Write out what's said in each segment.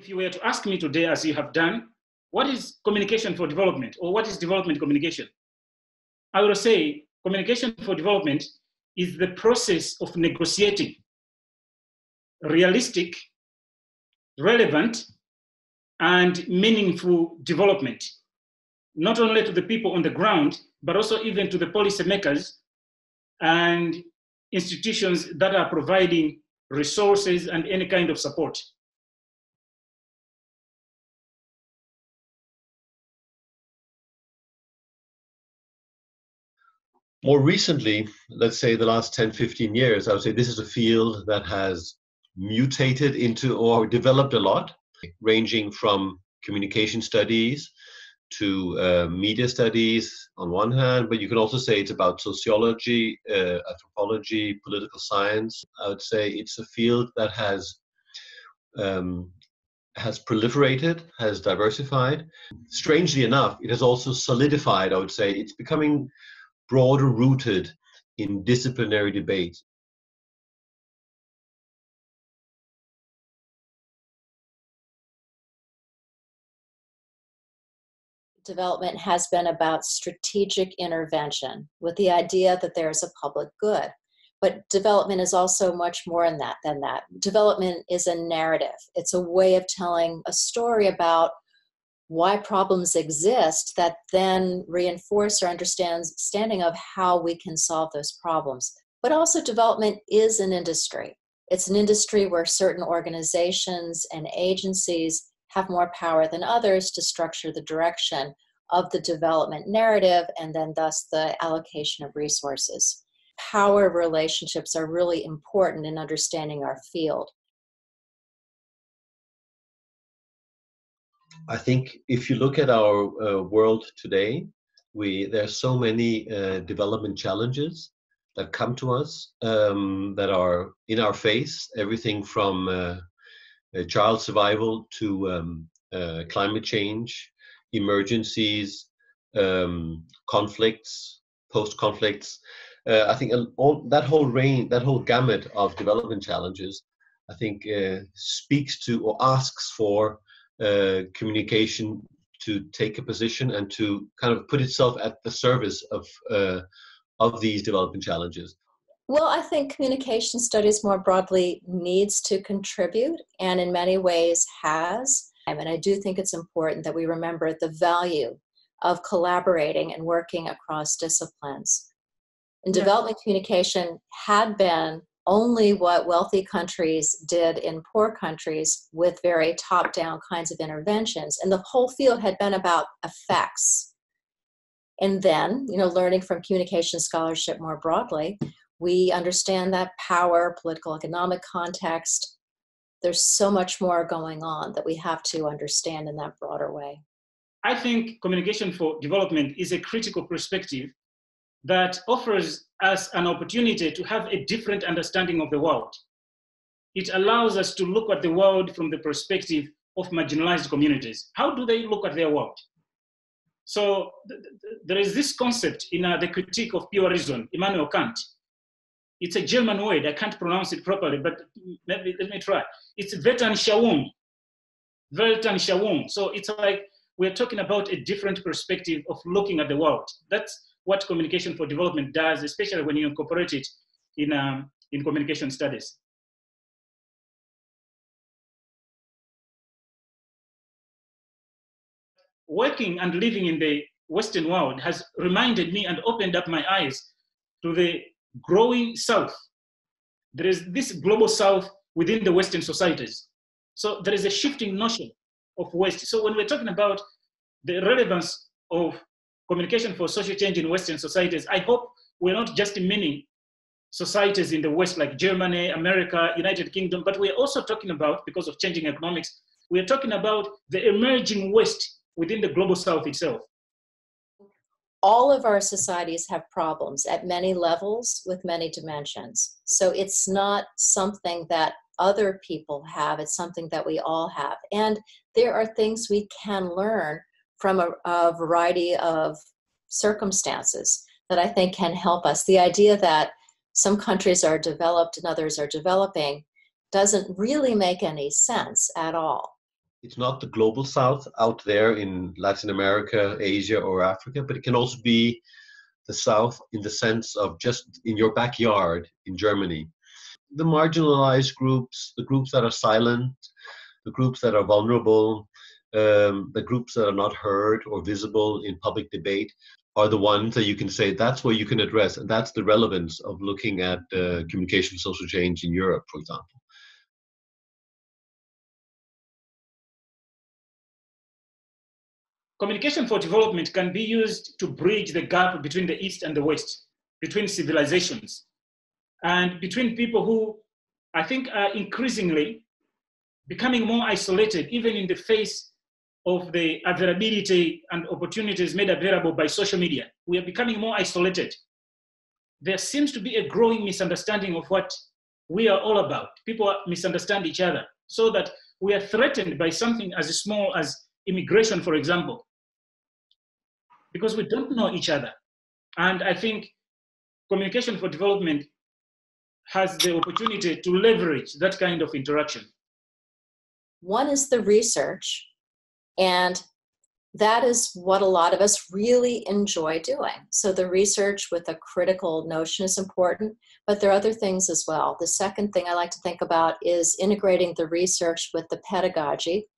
If you were to ask me today, as you have done, what is communication for development, or what is development communication? I will say communication for development is the process of negotiating realistic, relevant, and meaningful development, not only to the people on the ground, but also even to the policymakers and institutions that are providing resources and any kind of support. More recently, let's say the last 10, 15 years, I would say this is a field that has mutated into or developed a lot, ranging from communication studies to media studies on one hand, but you can also say it's about sociology, anthropology, political science. I would say it's a field that has proliferated, has diversified. Strangely enough, it has also solidified, I would say. It's becoming broader rooted in disciplinary debate. Development has been about strategic intervention with the idea that there's a public good. But development is also much more than that. Development is a narrative. It's a way of telling a story about why problems exist that then reinforce our understanding of how we can solve those problems. But also development is an industry. It's an industry where certain organizations and agencies have more power than others to structure the direction of the development narrative and then thus the allocation of resources. Power relationships are really important in understanding our field. I think if you look at our world today, there are so many development challenges that come to us that are in our face, everything from child survival to climate change, emergencies, conflicts, post-conflicts. I think that whole gamut of development challenges, I think speaks to or asks for communication to take a position and to kind of put itself at the service of these development challenges. Well, I think communication studies more broadly needs to contribute and in many ways has. And I do think it's important that we remember the value of collaborating and working across disciplines. And development communication had been only what wealthy countries did in poor countries with very top-down kinds of interventions. And the whole field had been about effects. And then, learning from communication scholarship more broadly, we understand that power, political, economic context, there's so much more going on that we have to understand in that broader way. I think communication for development is a critical perspective that offers us an opportunity to have a different understanding of the world. It allows us to look at the world from the perspective of marginalized communities. How do they look at their world? So there is this concept in the Critique of Pure Reason, Immanuel Kant. It's a German word, I can't pronounce it properly, but let me try. It's Weltanschauung. Weltanschauung. So it's like we're talking about a different perspective of looking at the world. That's what communication for development does, especially when you incorporate it in communication studies. Working and living in the Western world has reminded me and opened up my eyes to the growing South. There is this global South within the Western societies. So there is a shifting notion of West. So when we're talking about the relevance of communication for social change in Western societies, I hope we're not just meaning societies in the West like Germany, America, United Kingdom, but we're also talking about, because of changing economics, we're talking about the emerging West within the global South itself. All of our societies have problems at many levels with many dimensions. So it's not something that other people have, it's something that we all have. And there are things we can learn from a variety of circumstances that I think can help us. The idea that some countries are developed and others are developing doesn't really make any sense at all. It's not the global south out there in Latin America, Asia, or Africa, but it can also be the south in the sense of just in your backyard in Germany. The marginalized groups, the groups that are silent, the groups that are vulnerable, the groups that are not heard or visible in public debate are the ones that you can say that's what you can address. And that's the relevance of looking at communication for social change in Europe, for example. Communication for development can be used to bridge the gap between the East and the West, between civilizations, and between people who I think are increasingly becoming more isolated, even in the face of the availability and opportunities made available by social media. We are becoming more isolated. There seems to be a growing misunderstanding of what we are all about. People misunderstand each other, so that we are threatened by something as small as immigration, for example, because we don't know each other. And I think communication for development has the opportunity to leverage that kind of interaction. One is the research, and that is what a lot of us really enjoy doing. So the research with a critical notion is important, but there are other things as well. The second thing I like to think about is integrating the research with the pedagogy.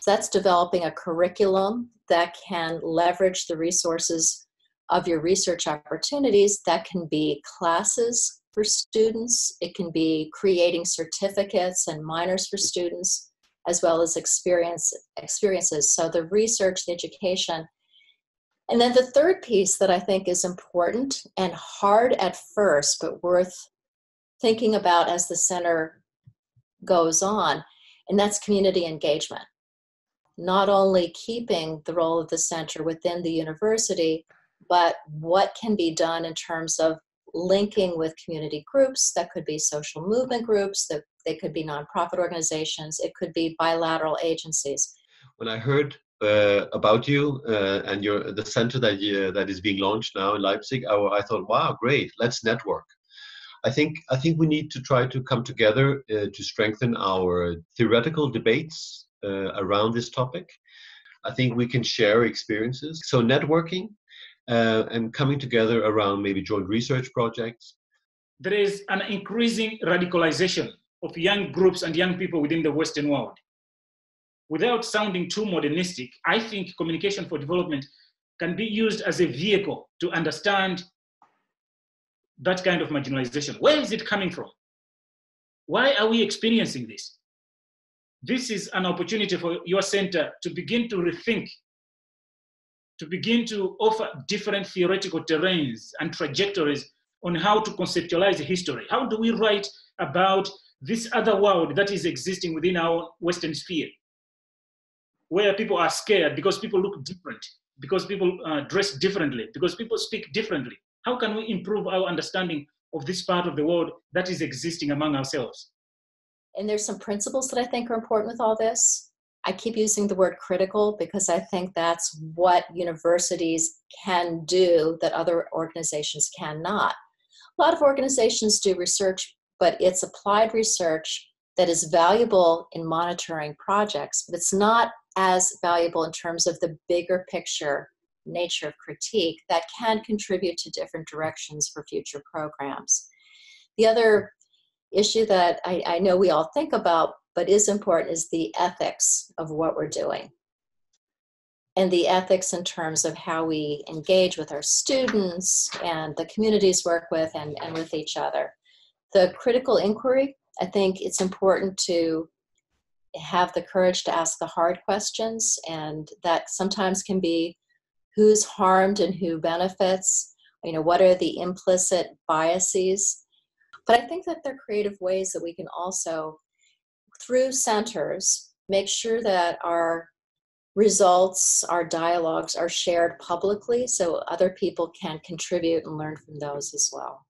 So that's developing a curriculum that can leverage the resources of your research opportunities. That can be classes for students. It can be creating certificates and minors for students, as well as experiences. So the research, the education. And then the third piece that I think is important and hard at first, but worth thinking about as the center goes on, and that's community engagement. Not only keeping the role of the center within the university, but what can be done in terms of linking with community groups. That could be social movement groups, that they could be nonprofit organizations, it could be bilateral agencies. When I heard about you and the center that is being launched now in Leipzig, I thought, wow, great, let's network. I think we need to try to come together to strengthen our theoretical debates around this topic. I think we can share experiences. So networking and coming together around maybe joint research projects. There is an increasing radicalization of young groups and young people within the Western world. Without sounding too modernistic, I think communication for development can be used as a vehicle to understand that kind of marginalization. Where is it coming from? Why are we experiencing this? This is an opportunity for your center to begin to rethink, to begin to offer different theoretical terrains and trajectories on how to conceptualize history. How do we write about this other world that is existing within our Western sphere, where people are scared because people look different, because people dress differently, because people speak differently? How can we improve our understanding of this part of the world that is existing among ourselves? And there's some principles that I think are important with all this. I keep using the word critical because I think that's what universities can do that other organizations cannot. A lot of organizations do research, but it's applied research that is valuable in monitoring projects, but it's not as valuable in terms of the bigger picture nature of critique that can contribute to different directions for future programs. The other issue that I know we all think about, but is important, is the ethics of what we're doing. And the ethics in terms of how we engage with our students and the communities work with and with each other. The critical inquiry, I think it's important to have the courage to ask the hard questions, and that sometimes can be who's harmed and who benefits, what are the implicit biases. But I think that there are creative ways that we can also, through centers, make sure that our results, our dialogues are shared publicly so other people can contribute and learn from those as well.